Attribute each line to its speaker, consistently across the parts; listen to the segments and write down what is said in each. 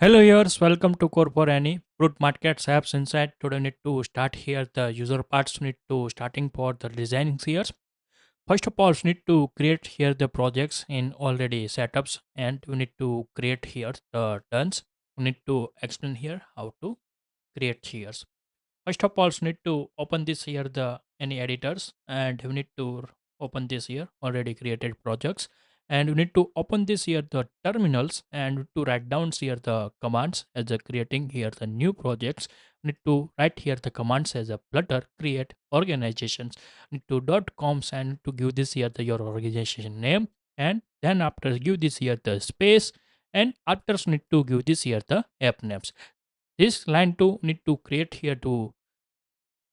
Speaker 1: Hello viewers, welcome to CodeForAny. Fruit markets apps inside. Today need to start here the user parts need to starting for the designing here. First of all, need to create here the projects in already setups and we need to create here the turns. We need to explain here how to create here. First of all, need to open this here the any editors and we need to open this here already created projects and we need to open this here the terminals and to write down here the commands as a creating here the new projects. We need to write here the commands as a flutter create organizations need to dot coms and to give this here the your organization name and then after give this here the space and after need to give this here the app names. This line 2 need to create here to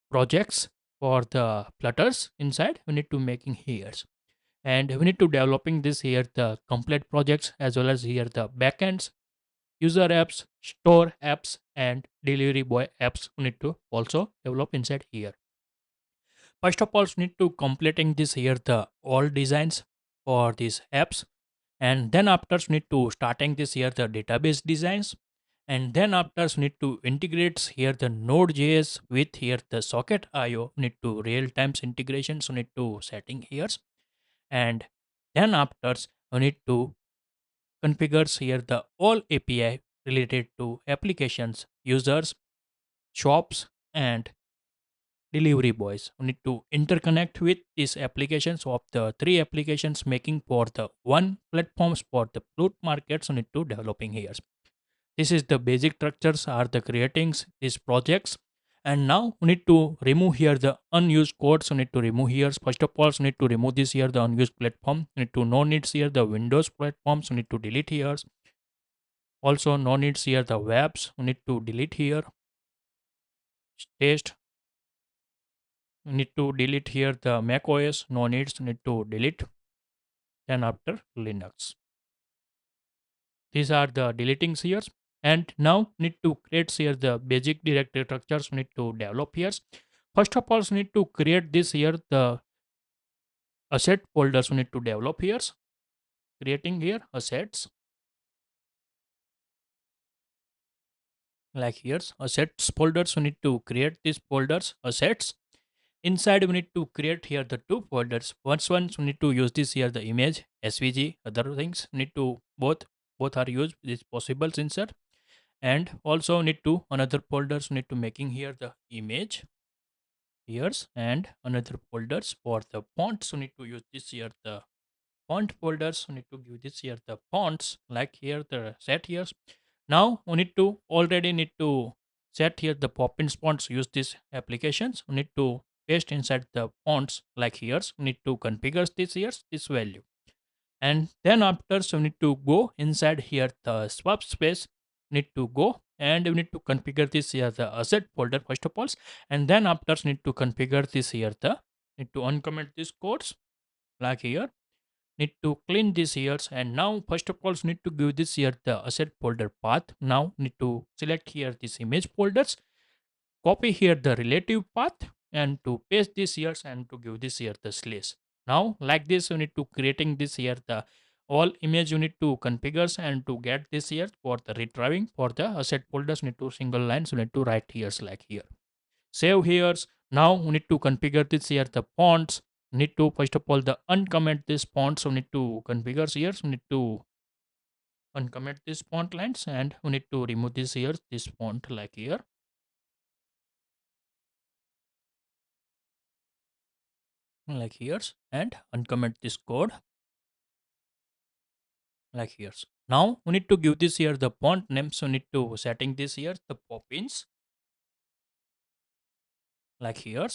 Speaker 1: projects for the flutters inside we need to making here and we need to developing this here the complete projects as well as here the backends user apps store apps and delivery boy apps we need to also develop inside here. First of all we need to completing this here the all designs for these apps and then after we need to starting this here the database designs and then after we need to integrate here the node.js with here the socket io need to real times integrations we need to setting here and then after we need to configures here the all api related to applications users shops and delivery boys we need to interconnect with these applications of the three applications making for the one platforms for the fruit markets we need to developing here. This is the basic structures are the creating these projects and now we need to remove here the unused codes we need to remove here. First of all we need to remove this here the unused platform we need to no needs here the windows platforms we need to delete here. Also no needs here the webs we need to delete here. Test we need to delete here the mac os no needs need to delete. Then after linux these are the deletings here and now need to create here the basic directory structures we need to develop here. First of all we need to create this here the asset folders we need to develop here creating here assets like here assets folders we need to create these folders assets. Inside we need to create here the two folders. First one we need to use this here the image svg other things need to both are used is possible insert and also need to another folders need to making here the image here's and another folders for the fonts we need to use this here the font folders we need to give this here the fonts like here the set here. Now we need to already need to set here the pop-in fonts use these applications we need to paste inside the fonts like here we need to configure this here this value and then after so we need to go inside here the swap space need to go and we need to configure this here the asset folder first of all and then after need to configure this here the need to uncomment these codes like here need to clean this here and now first of all need to give this here the asset folder path. Now need to select here this image folders copy here the relative path and to paste this here and to give this here the slash. Now like this you need to creating this here the all image you need to configures and to get this here for the retrieving for the asset folders need to single lines you need to write here like here save here. Now we need to configure this here the fonts need to first of all the uncomment this font so need to configure here so need to uncomment this font lines and we need to remove this here this font like here and uncomment this code like here. Now we need to give this here the font name so need to setting this here the pop-ins like here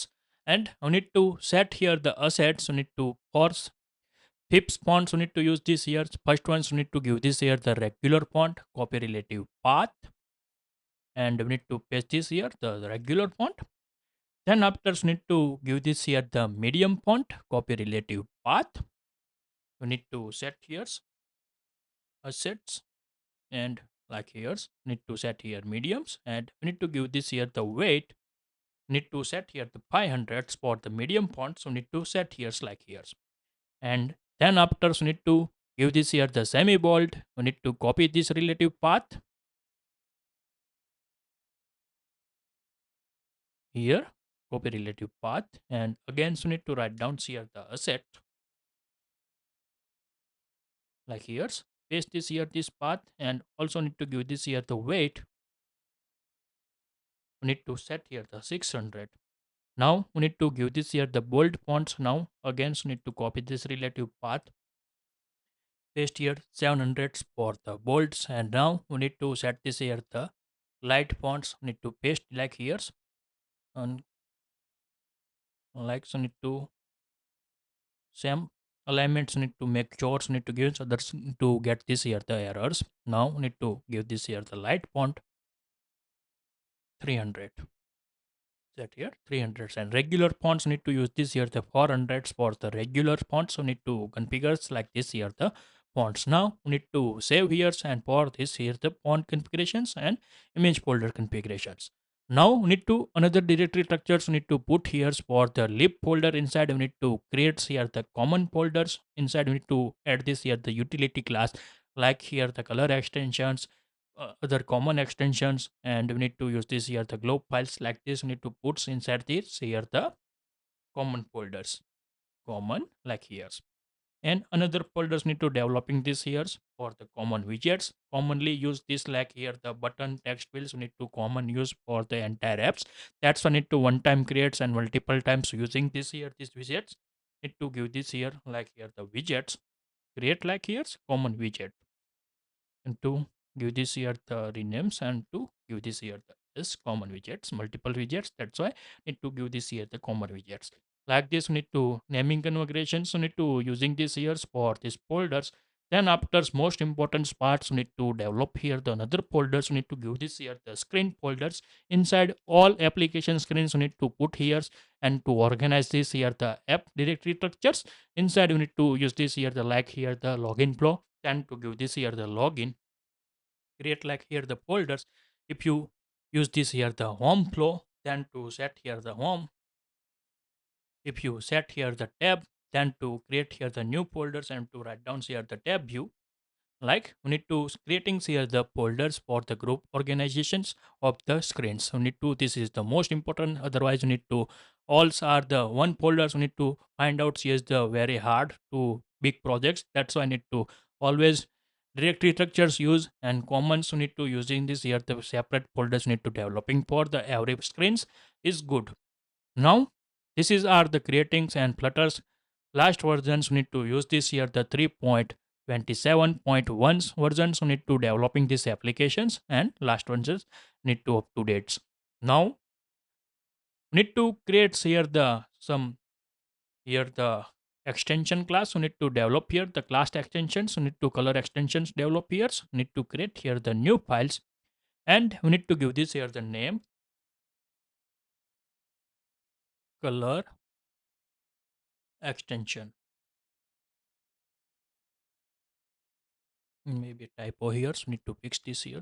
Speaker 1: and we need to set here the assets so need to force fifth font so need to use this here first one so need to give this here the regular font copy relative path and we need to paste this here the regular font. Then after we need to give this here the medium font copy relative path we need to set here assets and like here need to set here mediums and we need to give this here the weight need to set here the 500 for the medium font so need to set here like here and then after we need to give this here the semi bold we need to copy this relative path here, copy relative path, and again so need to write down here the asset like here, paste this here this path, and also need to give this here the weight. We need to set here the 600. Now we need to give this here the bold fonts. Now again so need to copy this relative path, paste here 700 for the bolds, and now we need to set this here the light fonts. We need to paste like here, and like so need to same alignments need to make sure need to give others to get this here the errors. Now need to give this here the light font 300, set here 300, and regular fonts need to use this here the 400s for the regular fonts. So need to configure like this here the fonts. Now we need to save here, and for this here the font configurations and image folder configurations. Now we need to another directory structures we need to put here for the lib folder. Inside we need to create here the common folders. Inside we need to add this here the utility class like here the color extensions, other common extensions, and we need to use this here the globe files like this. We need to put inside this here the common folders, common like here, and another folders need to developing this here for the common widgets. Commonly use this like here the button text fields we need to common use for the entire apps. That's why need to one time creates and multiple times using this here these widgets. Need to give this here like here the widgets, create like here common widget, and to give this here the renames, and to give this here the is common widgets, multiple widgets. That's why need to give this here the common widgets like this. We need to naming configurations, so need to using this here for these folders. Then after most important parts we need to develop here the another folders. We need to give this here the screen folders. Inside all application screens we need to put here, and to organize this here the app directory structures. Inside we need to use this here the like here the login flow. Then to give this here the login, create like here the folders. If you use this here the home flow, then to set here the home. If you set here the tab, then to create here the new folders, and to write down here the tab view. Like we need to creating here the folders for the group organizations of the screens. We need to, this is the most important, otherwise we need to also are the one folders. We need to find out here is the very hard to big projects. That's why I need to always directory structures use, and commons we need to using this here the separate folders need to developing for the every screens is good. Now this is are the creatings and flutters last versions. We need to use this here the 3.27.1 versions. We need to developing these applications, and last versions need to up to dates. Now we need to create here the some here the extension class. We need to develop here the class extensions. We need to color extensions develop here. We need to create here the new files, and we need to give this here the name color extension. Maybe typo here, so need to fix this here.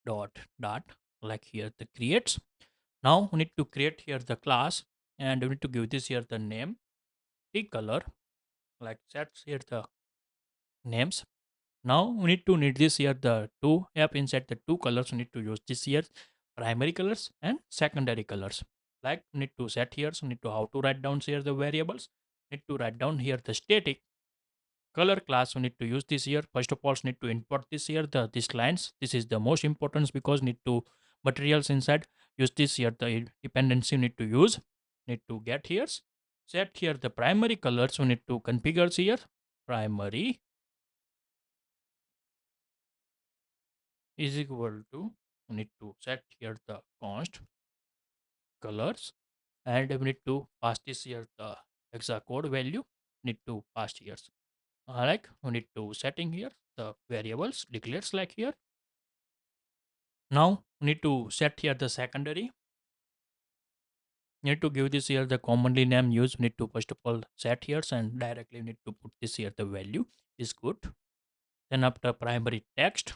Speaker 1: Dot like here the creates. Now we need to create here the class, and we need to give this here the name the color like sets here the names. Now we need this here the two app inside the two colors. We need to use this here primary colors and secondary colors. Like we need to set here, so need to how to write down here the variables. Need to write down here the static color class. We need to use this here. First of all need to import this here the this lines. This is the most important because need to materials inside use this here the dependency need to use. Need to get here, set here the primary colors. We need to configure here primary is equal to, we need to set here the const colors, and we need to pass this here the hexa code value. Need to pass here. Like we need to setting here the variables declares like here. Now we need to set here the secondary. Need to give this here the commonly name use. We need to first of all set here, and directly need to put this here the value is good. Then after primary text,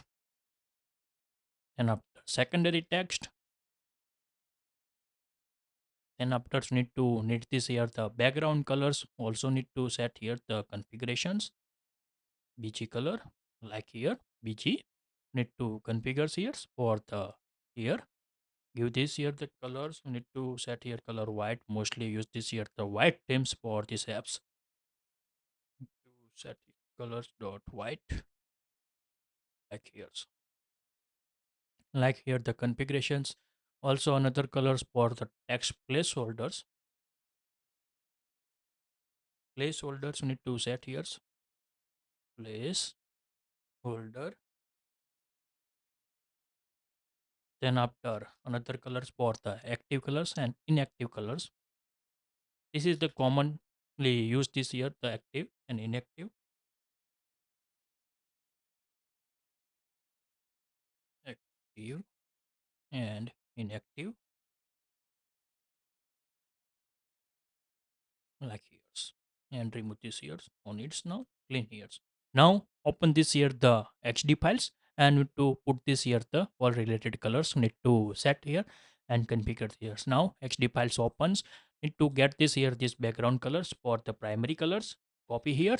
Speaker 1: then after secondary text, then after need this here the background colors. Also need to set here the configurations bg color like here bg. Need to configure here for the here give this here the colors. We need to set here color white. Mostly use this here the white themes for these apps. To set colors dot white like here. Like here the configurations. Also another colors for the text placeholders. Placeholders we need to set here placeholder. Then after another colors for the active colors and inactive colors. This is the commonly used this here the active and inactive. Active and inactive like here's, and remove this here's on its now clean here's. Now open this here the HD files and need to put this here the all related colors need to set here and configure here. Now HD files opens, need to get this here this background colors for the primary colors, copy here,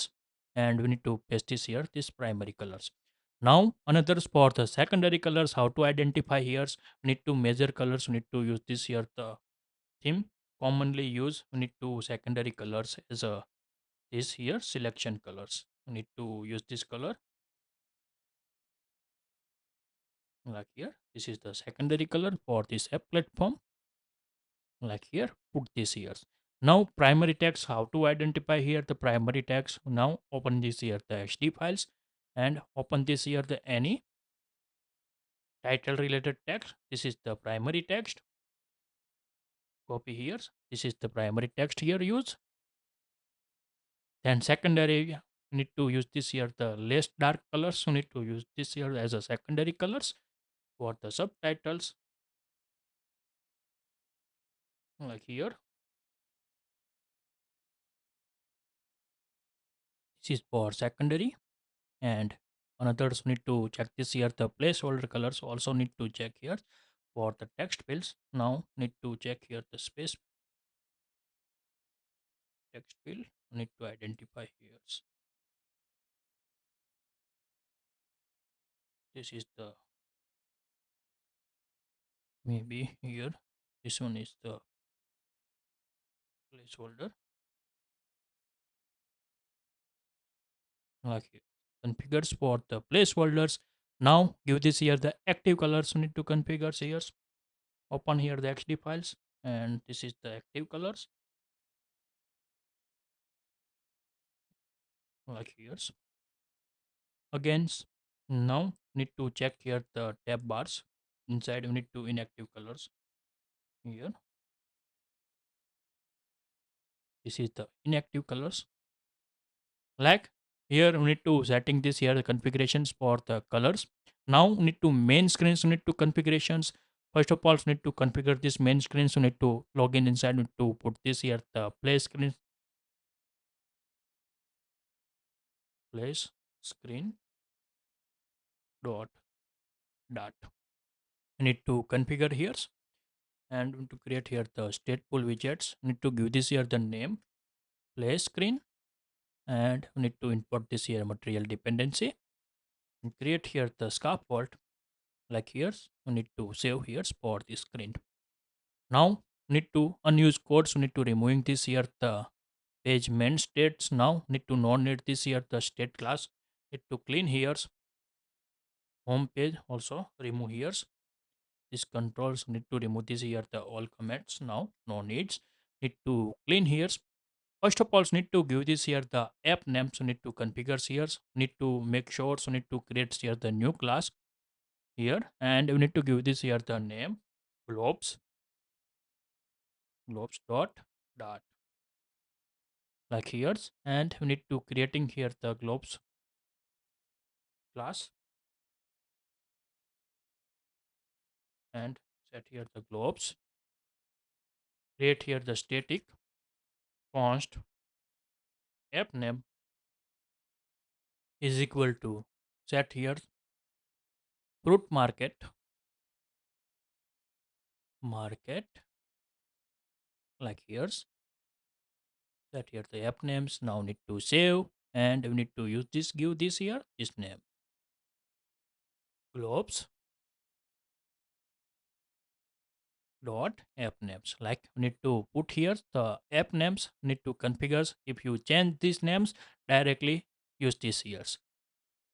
Speaker 1: and we need to paste this here this primary colors. Now another for the secondary colors, how to identify here, we need to measure colors, we need to use this here the theme commonly used. We need to secondary colors as a this here selection colors. We need to use this color like here. This is the secondary color for this app platform like here. Put this here. Now primary text, how to identify here the primary text. Now open this here the HD files and open this here the any title related text. This is the primary text. Copy here. This is the primary text here use. Then secondary, you need to use this here the less dark colors. You need to use this here as a secondary colors for the subtitles like here. This is for secondary. And another need to check this here the placeholder colors also need to check here for the text fields. Now need to check here the space text field. Need to identify here. This is the maybe here. This one is the placeholder like here. Configures for the placeholders. Now give this here the active colors. You need to configure here. Open here the XD files and this is the active colors like here. Again, now need to check here the tab bars. Inside we need to inactive colors here. This is the inactive colors. Like here we need to setting this here the configurations for the colors. Now we need to main screens, we need to configurations. First of all, we need to configure this main screens. We need to log in inside, we need to put this here the place screen dot dot. We need to configure here and we need to create here the stateful widgets. We need to give this here the name play screen and we need to import this here material dependency and create here the scaffold like here. We need to save here for the screen. Now we need to unused codes. We need to removing this here the page main states. Now need to not need this here the state class. Need to clean here home page also remove here. These controls need to remove this here the all comments. Now no needs. Need to clean here. First of all, need to give this here the app name. So need to configure here. Need to make sure. So need to create here the new class here, and we need to give this here the name globes dot like here, and we need to creating here the globes class and set here the globes. Create here the static const app name is equal to set here fruit market like here. Set here the app names. Now need to save and we need to use this give this here this name globes dot app names. Like we need to put here the app names, need to configure. If you change these names directly, use these here.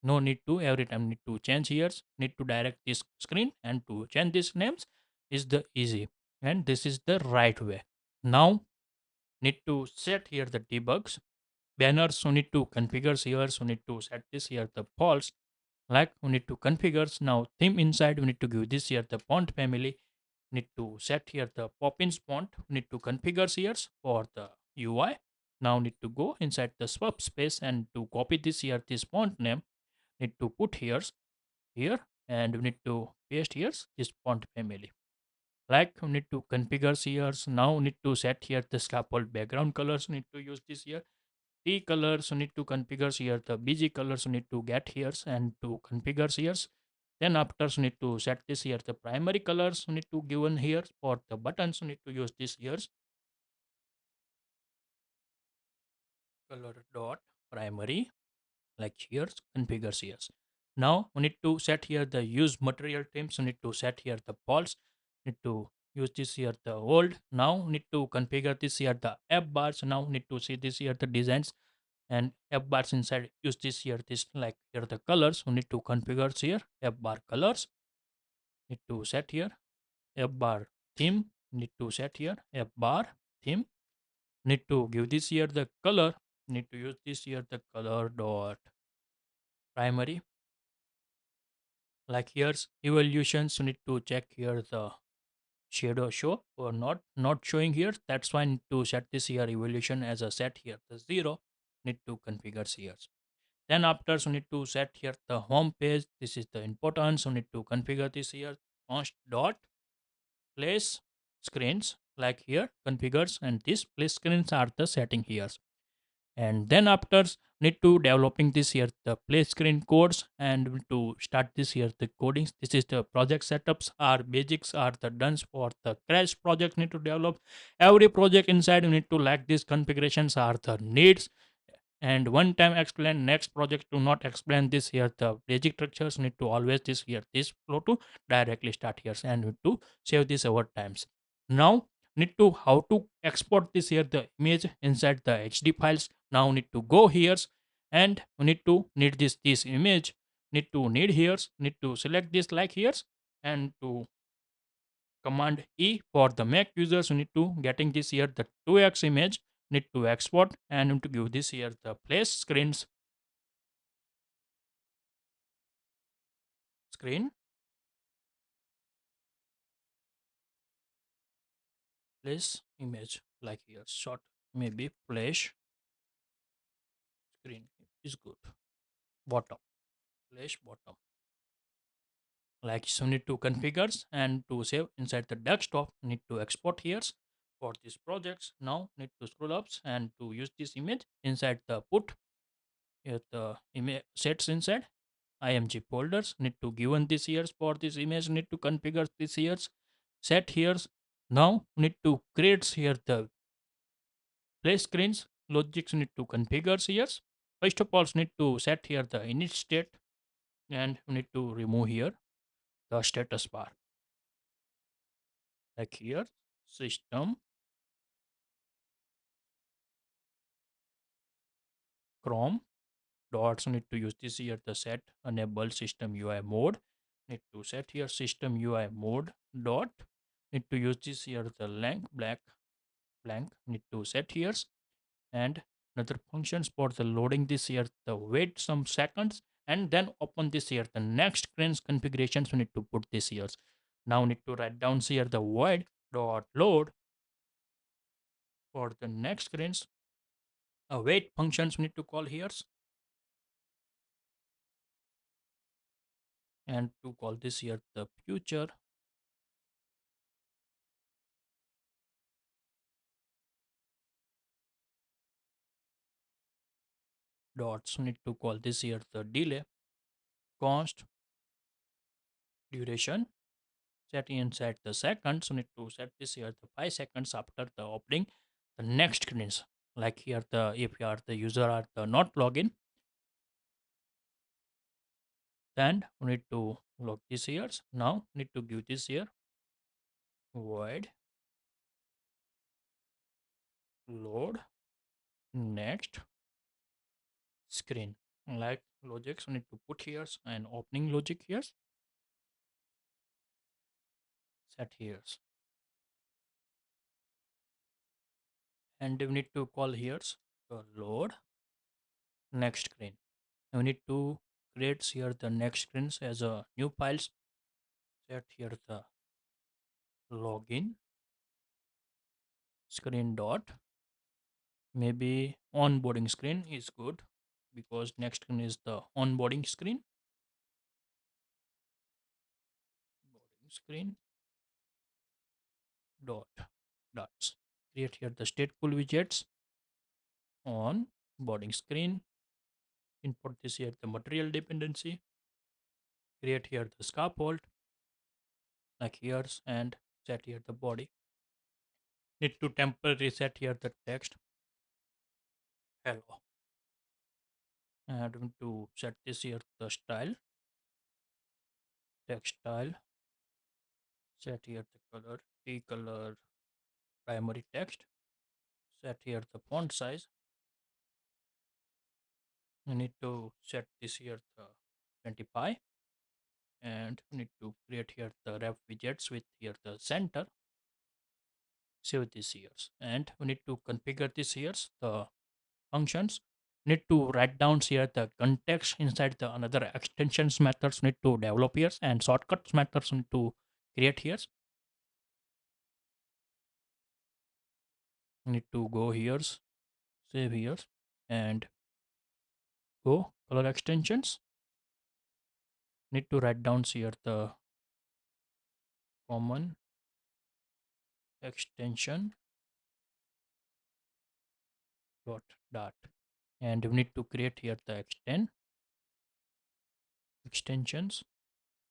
Speaker 1: No need to every time need to change here, need to direct this screen and to change these names is the easy, and this is the right way. Now need to set here the debugs banners, so need to configure here, so need to set this here the false. Like we need to configure now theme inside, we need to give this here the font family, need to set here the pop-ins font, we need to configure here for the UI. Now need to go inside the swap space and to copy this here this font name, need to put here, and we need to paste here this font family. Like we need to configure here, now we need to set here the scaffold background colors, we need to use this here T colors, you need to configure here the BG colors, you need to get here and to configure here. Then after you need to set this here the primary colors, you need to given here for the buttons, you need to use this here color dot primary, like here configures here. Now we need to set here the use material themes, you need to set here the false, need to use this here the old. Now need to configure this here the app bars. Now need to see this here the designs and app bars inside, use this here this like here the colors, we need to configure here app bar colors, need to set here app bar theme, need to set here app bar theme, need to give this here the color, need to use this here the color dot primary. Like here's evaluations, you need to check here the shadow show or not showing here, that's why I need to set this here evaluation as a set here the 0, need to configure here. Then after, so need to set here the home page, this is the importance, so need to configure this here const dot place screens, like here configures, and this place screens are the setting here. And then after, need to developing this here the play screen codes, and to start this here the codings, this is the project setups are basics are the done for the crash project, need to develop every project inside, you need to like these configurations are the needs. And one time explain next project to not explain this here the basic structures, need to always this here this flow to directly start here, and need to save this over times. Now need to how to export this here the image inside the hd files. Now need to go here, and we need to need this image, need to need here, need to select this like here, and to command E for the Mac users, you need to getting this here the 2x image, need to export, and need to give this here the place screen place image, like here short, maybe flash screen is good, bottom flash bottom, like so need to configures and to save inside the desktop, need to export here for these projects. Now need to scroll up and to use this image inside the put here the image sets inside img folders, need to given this years for this image, need to configure this years set here. Now need to create here the play screens logics, need to configure here. First of all need to set here the init state, and need to remove here the status bar, like here system chrome dots, need to use this here the set enable system ui mode, need to set here system ui mode dot, need to use this here the length blank, need to set here. And another functions for the loading this here the wait some seconds, and then open this here the next screen's configurations, we need to put this here. Now need to write down here the void dot load for the next screens, await functions we need to call here, and to call this here the future dots, we need to call this here the delay const duration, set inside the seconds, we need to set this here the 5 seconds after the opening the next screens, like here the if you are the user are the not login, then we need to log this here. Now need to give this here void load next screen. Like logics, we need to put here and opening logic here, set here, and we need to call here load next screen. We need to create here the next screens as a new files. Set here the login screen dot, maybe onboarding screen is good because next screen is the onboarding screen. Boarding screen dot dots. Create here the stateful widgets on boarding screen. Import this here the material dependency. Create here the scaffold like here's and set here the body. Need to temporarily set here the text hello, and we need to set this here the style text style. Set here the color t color primary text. Set here the font size. We need to set this here the 25, and we need to create here the ref widgets with here the center. Save this here, and we need to configure this here the functions. Need to write down here the context inside the another extensions methods need to develop here, and shortcuts methods need to create here. Need to go here, save here, and go color extensions. Need to write down here the common extension dot, and we need to create here the extensions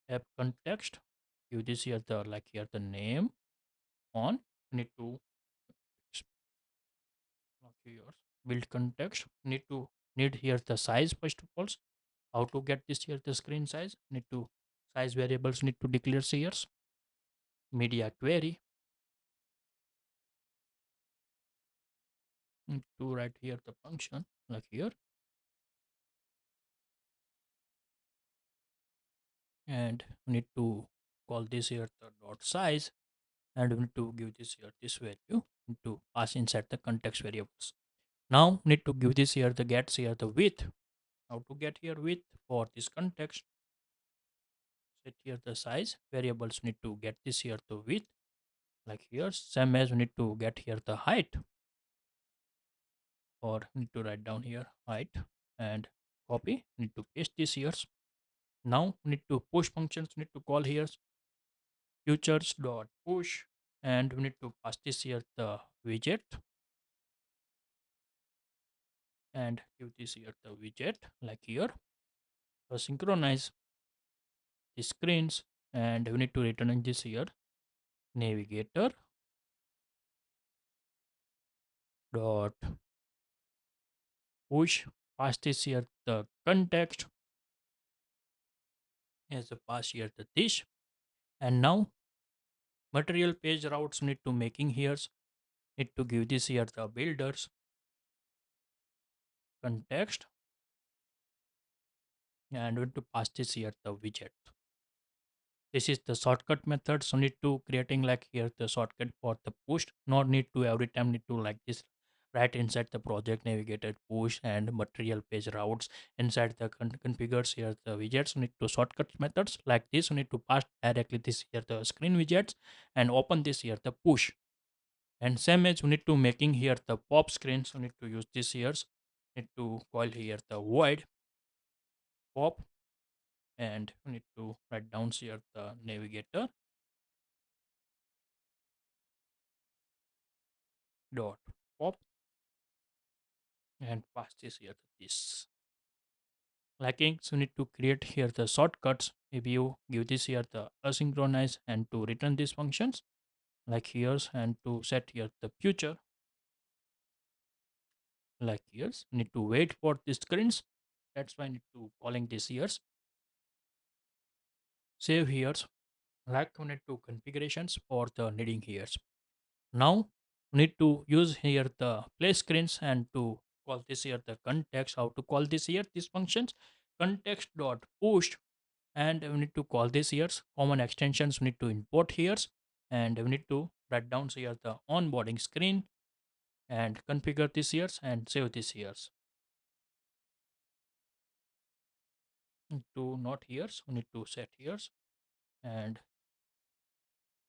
Speaker 1: app context. Give this here the like here the name on. We need to here build context. Need here the size first of all. How to get this here the screen size? Need to size variables need to declare here. Media query. Need to write here the function like here, and we need to call this here the dot size, and we need to give this here this value. Need to pass inside the context variables. Now need to give this here the gets here the width. How to get here width for this context? Set here the size variables need to get this here the width like here. Same as we need to get here the height, or need to write down here height and copy. Need to paste this here. Now we need to push functions. Need to call here futures dot push, and we need to pass this here the widget, and give this here the widget like here. So synchronize the screens, and we need to return in this here navigator dot push. Pass this here the context as a pass here the this, and now material page routes need to making here. Need to give this here the builders context, and we need to pass this here the widget. This is the shortcut method. So need to creating like here the shortcut for the push. Not need to every time need to like this right inside the project navigator push and material page routes inside the configures here the widgets. Need to shortcut methods like this. You need to pass directly this here the screen widgets and open this here the push. And same as we need to making here the pop screen. So need to use this here. Need to call here the void pop, and we need to write down here the navigator dot pop, and pass this here to this. Lacking, so you need to create here the shortcuts. Maybe you give this here the asynchronize and to return these functions like here's, and to set here the future like here's. Need to wait for the screens. That's why I need to calling this here's. Save here's, like we need to configurations for the needing here. Now we need to use here the play screens and to call this here the context. How to call this here these functions? Context dot push, and we need to call this here common extensions. We need to import here, and we need to write down here the onboarding screen and configure this here and save this here. To not here, we need to set here, and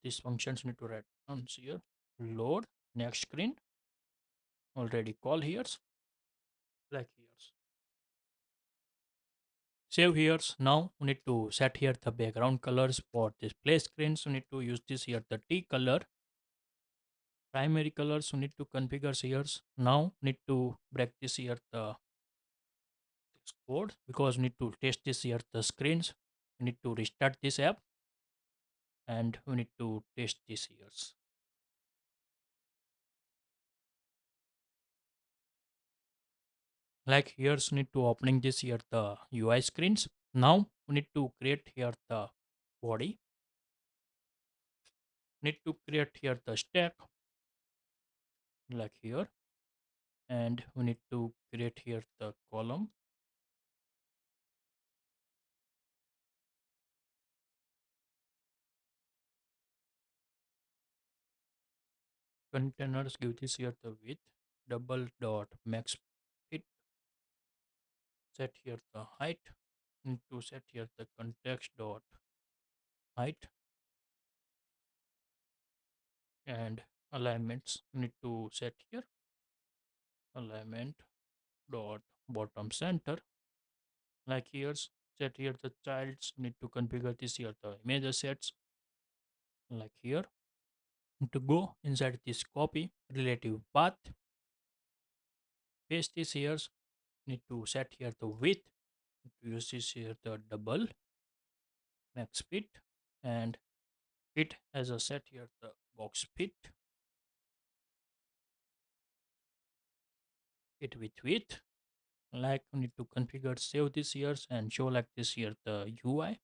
Speaker 1: these functions need to write down here. Load next screen already call here like here. Save here. Now we need to set here the background colors for display screens. We need to use this here the T color. Primary colors we need to configure here. Now need to break this here the this code because we need to test this here the screens. We need to restart this app and we need to test this here. Like here we need to opening this here the UI screens. Now we need to create here the body. Need to create here the stack like here, and we need to create here the column. Containers give this here the width double dot max fit. Set here the height. Need to set here the context dot height, and alignments need to set here alignment dot bottom center like here. Set here the childs need to configure this here the image assets like here. Need to go inside this copy relative path, paste this here. Need to set here the width. Need to use this here the double max fit, and fit as a set here the box fit it with width. Like we need to configure save this here and show like this here the UI.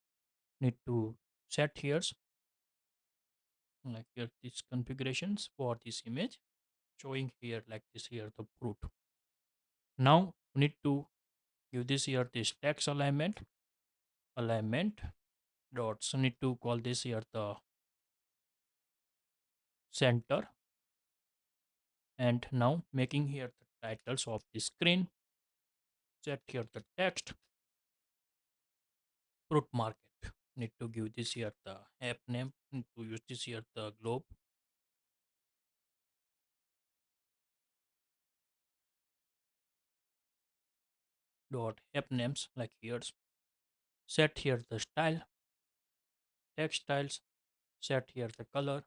Speaker 1: Need to set here like here these configurations for this image showing here like this here the fruit. Now we need to give this here this text alignment dots. Need to call this here the center, and now making here the titles of the screen. Set here the text fruit market. Need to give this here the app name. Need to use this here the globe dot app names like here. Set here the style text styles. Set here the color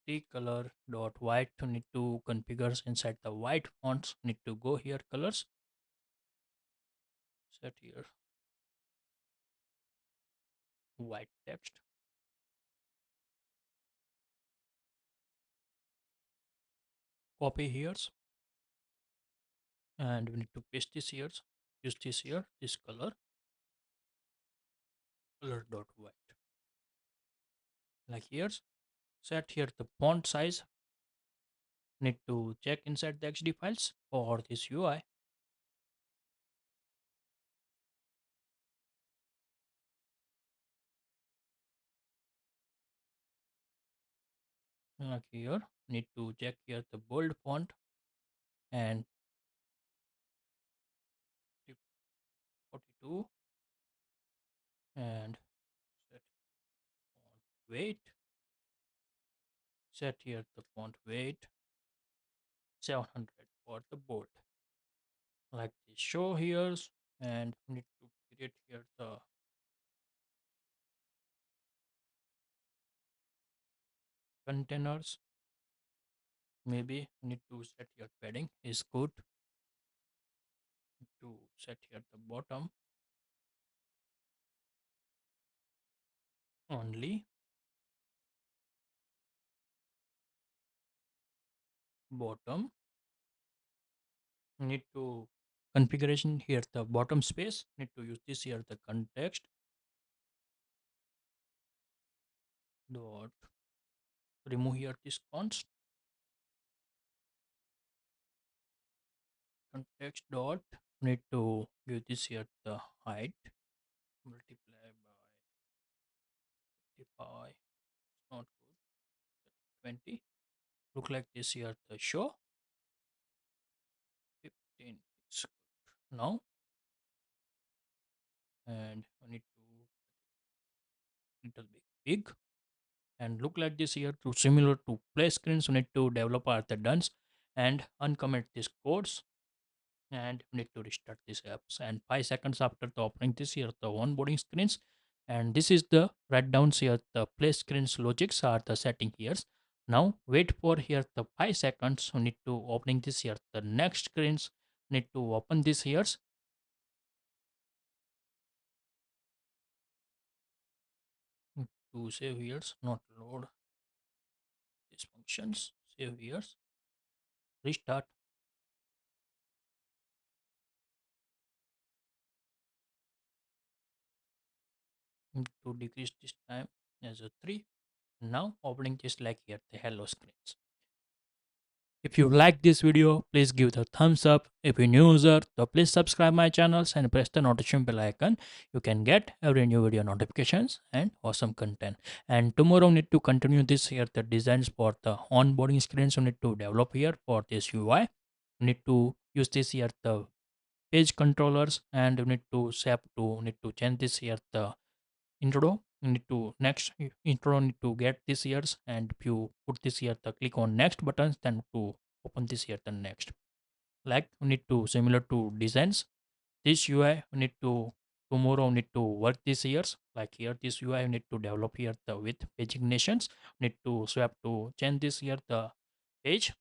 Speaker 1: t color dot white. Need to configure inside the white fonts. Need to go here colors. Set here white text. Copy here, and we need to paste this here. Use this here this color dot white like here. Set here the font size. Need to check inside the XD files for this UI. Like here, need to check here the bold font and 42, and set font weight. Set here the font weight 700 for the bold like this show here, and need to create here the containers. Maybe need to set your padding is good. To set here the only bottom. Need to configuration here the bottom space. Need to use this here the context dot remove here this context dot need to give this here the height multiply by 55 not good 20 look like this here the show 15 it's good now and I need to little big and look like this here to similar to play screens we need to develop are the done and uncomment these codes and we need to restart these apps and 5 seconds after the opening this here the onboarding screens and this is the write downs here the play screens logics are the setting here now wait for here the 5 seconds we need to opening this here the next screens need to open this here to save here not load these functions save here restart to decrease this time as a 3 now opening just like here the hello screens. If you like this video, please give the thumbs up. If you're new user, so please subscribe my channels and press the notification bell icon. You can get every new video notifications and awesome content. And tomorrow need to continue this here the designs for the onboarding screens you need to develop here for this UI. You need to use this here the page controllers and you need to save to need to change this here the intro you need to next intro need to get this years and if you put this here the click on next buttons then to open this here the next like we need to similar to designs this UI we need to tomorrow we need to work this years like here this UI we need to develop here the with page ignitions need to swap to change this here the page